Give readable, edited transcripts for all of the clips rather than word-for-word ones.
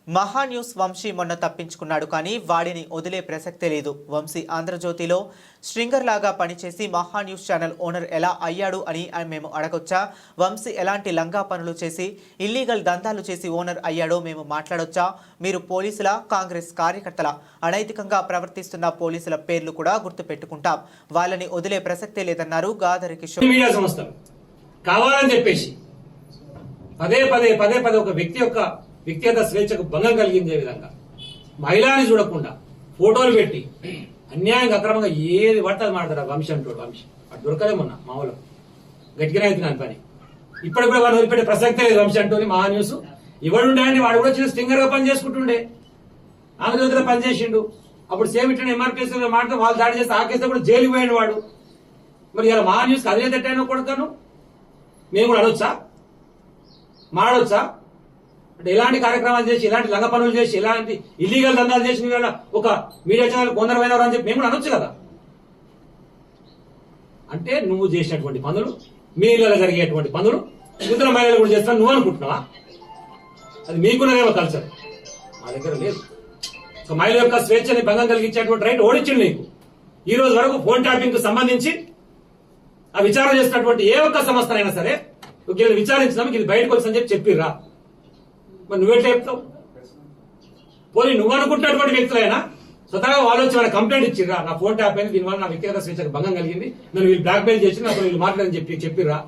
మహా న్యూస్ వంశీ మొన్న తప్పించుకున్నాడు కానీ వాడిని వదిలే ప్రసక్తే లేదు. వంశీ ఆంధ్రజ్యోతిలో స్ట్రింగర్ లాగా పనిచేసి మహా న్యూస్ ఛానల్ ఓనర్ ఎలా అయ్యాడు అని మేము అడగొచ్చా? వంశీ ఎలాంటి లంగా పనులు చేసి ఇల్లీగల్ దందాలు చేసి ఓనర్ అయ్యాడో మేము మాట్లాడొచ్చా? మీరు పోలీసుల, కాంగ్రెస్ కార్యకర్తల, అనైతికంగా ప్రవర్తిస్తున్న పోలీసుల పేర్లు కూడా గుర్తుపెట్టుకుంటాం. వాళ్ళని వదిలే ప్రసక్తే లేదన్నారు గాదరి కిషోర్. మీడియా సంస్థలు కావాలని చెప్పేసి పదే పదే ఒక వ్యక్తిగత స్వేచ్ఛకు భంగం కలిగించే విధంగా మహిళని చూడకుండా ఫోటోలు పెట్టి అన్యాయంగా అక్రమంగా ఏది పడుతుంది మాట్లాడతారు. వంశీ అంటాడు. వంశీ అటు దొరకలే మొన్న మామూలు గట్టిగానే అవుతున్నాను పని. ఇప్పుడిప్పుడు వాడు వదిలిపెట్టే ప్రసక్తే లేదు. వంశీ అంటోని మహా న్యూస్ ఇవ్వడుండే అండి. వాడు కూడా చిన్న స్టింగర్ గా పని చేసుకుంటుండే, ఆంధ్రజ్యోతిలో పనిచేసిండు. అప్పుడు సేమ్ ఇట్లా ఎంఆర్పీఎస్ మాట్లాడితే వాళ్ళు దాడి చేస్తే ఆ కేసులో కూడా జైలుకి పోయాడు వాడు. మరి ఇలా మహా న్యూస్ అదే తట్టైనా కొడతాను మేము కూడా అనొచ్చా, మాడొచ్చా? అంటే ఎలాంటి కార్యక్రమాలు చేసి, ఎలాంటి లంగ పనులు చేసి, ఎలాంటి ఇల్లీగల్ దందాలు చేసి ఒక మీడియా ఛానల్ కొందరు అని చెప్పి మేము కూడా అనొచ్చు కదా. అంటే నువ్వు చేసినటువంటి పనులు, మీ ఇళ్ళలో జరిగేటువంటి పనులు ఇతర మహిళలు కూడా చేస్తాను నువ్వు అనుకుంటున్నావా? అది మీకున్నదేమో కల్చర్, మా దగ్గర లేదు. ఒక మహిళ యొక్క స్వేచ్ఛని భంగం కలిగించేటువంటి రైట్ ఓడించింది నీకు. ఈ రోజు వరకు ఫోన్ ట్యాపింగ్ కు సంబంధించి ఆ విచారణ చేసినటువంటి ఏ ఒక్క సంస్థనైనా సరే విచారించినా ఇది బయటకు వచ్చిందని చెప్పిర్రా? మరి నువ్వెట్లా చెప్తావు? పోనీ నువ్వు అనుకుంటున్నటువంటి వ్యక్తులైనా స్వతహాగా వాళ్ళు వచ్చి వాళ్ళ కంప్లైంట్ ఇచ్చిర్రా, నా ఫోన్ ట్యాప్ అయింది, దీనివల్ల నా వ్యక్తిగత స్వేచ్ఛకు భంగం కలిగింది, నన్ను వీళ్ళు బ్లాక్ మెయిల్ చేసి నాకు వీళ్ళు మాట్లాడని చెప్పిర్రా?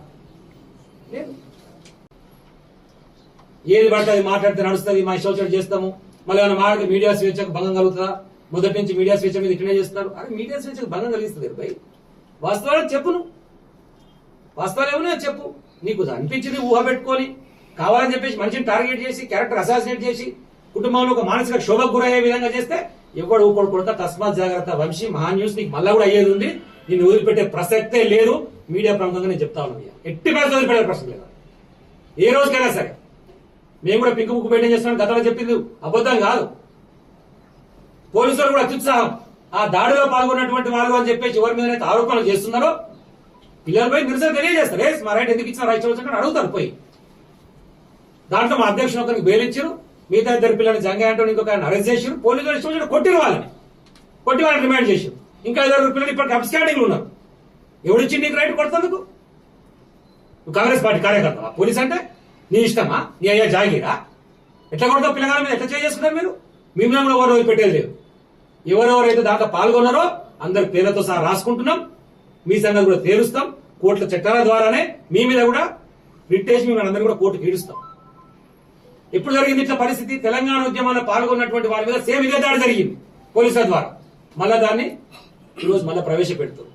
ఏది పడితే అది మాట్లాడితే నడుస్తుంది, మా ఇష్టం చేస్తాము, మళ్ళీ ఏమైనా మాట్లాడితే మీడియా స్వేచ్ఛకు భంగం కలుగుతుందా? మొదటి నుంచి మీడియా స్వేచ్ఛ మీద ఇట్లనే చేస్తున్నారు. అరే మీడియా స్వేచ్ఛకు భంగం కలిగిస్తుంది భయ్. వాస్తవాలు చెప్పు, నువ్వు వాస్తవాలు ఏమన్నా చెప్పు. నీకు అనిపించింది ఊహ పెట్టుకొని కావాలని చెప్పేసి మనిషిని టార్గెట్ చేసి క్యారెక్టర్ అసాసినేట్ చేసి కుటుంబంలో ఒక మానసిక శోభకు గురయ్యే విధంగా చేస్తే ఎవడు ఊకోడు కొడతా. తస్మాత్ జాగ్రత్త వంశీ. మహా న్యూస్ నీకు మళ్ళా కూడా అయ్యేది ఉంది. నేను వదిలిపెట్టే ప్రసక్తే లేదు. మీడియా ప్రముఖంగా నేను చెప్తా ఉన్నాను, ఎట్టి పరిస్థితి వదిలిపెట్టే ప్రశ్న లేదు. ఏ రోజుకైనా సరే మేము కూడా పిక్కు ముక్కు పెట్టేం చేస్తున్నాం. గతంలో చెప్పింది అబద్ధం కాదు. పోలీసులు కూడా అత్యుత్సాహం. ఆ దాడిలో పాల్గొన్నటువంటి వాళ్ళు అని చెప్పేసి ఎవరి మీద ఆరోపణలు చేస్తున్నారో పిల్లలు పోయి నిరసన తెలియజేస్తారు. మా రైట్ ఎందుకు ఇచ్చిన రైట్ చూసాక అడుగుతారు పోయి. దాంట్లో మా అధ్యక్షుడు ఒకరికి బెయిల్ ఇచ్చారు, మిగతా ఇద్దరు పిల్లలు జంగా అంటూ ఇంకొక అరెస్ట్ చేశారు. పోలీసులు ఇష్టం కొట్టిరు వాళ్ళని రిమాండ్ చేశారు. ఇంకా 5 పిల్లలు ఇప్పటికి అబ్స్కాండింగ్ ఉన్నారు. ఎవరిచ్చి నీకు రైట్ కొడుతుందుకు? నువ్వు కాంగ్రెస్ పార్టీ కార్యకర్తవా? పోలీస్ అంటే నీ ఇష్టమా? నీ అయ్యా జాగీరా? ఎట్లా కొడతావు? పిల్లగాల మీద ఎట్లా చేసుకుంటారు మీరు? మిమ్మల్ని ఎవరు వదిలిపెట్టేది లేదు. ఎవరెవరైతే దాంట్లో పాల్గొన్నారో అందరి పేర్లతో సహా రాసుకుంటున్నాం. మీ సంగతి కూడా తేలుస్తాం. కోర్టుల చట్టాల ద్వారానే మీ మీద కూడా రిట్టేసి మిమ్మల్ని అందరూ కూడా కోర్టుకు ఈడుస్తాం. ఎప్పుడు జరిగింది ఇట్లా పరిస్థితి? తెలంగాణ ఉద్యమంలో పాల్గొన్నటువంటి వారి మీద సేమ్ ఇదే దాడి జరిగింది పోలీసుల ద్వారా. మళ్ళా దాన్ని ఈరోజు మళ్ళీ ప్రవేశపెడుతుంది.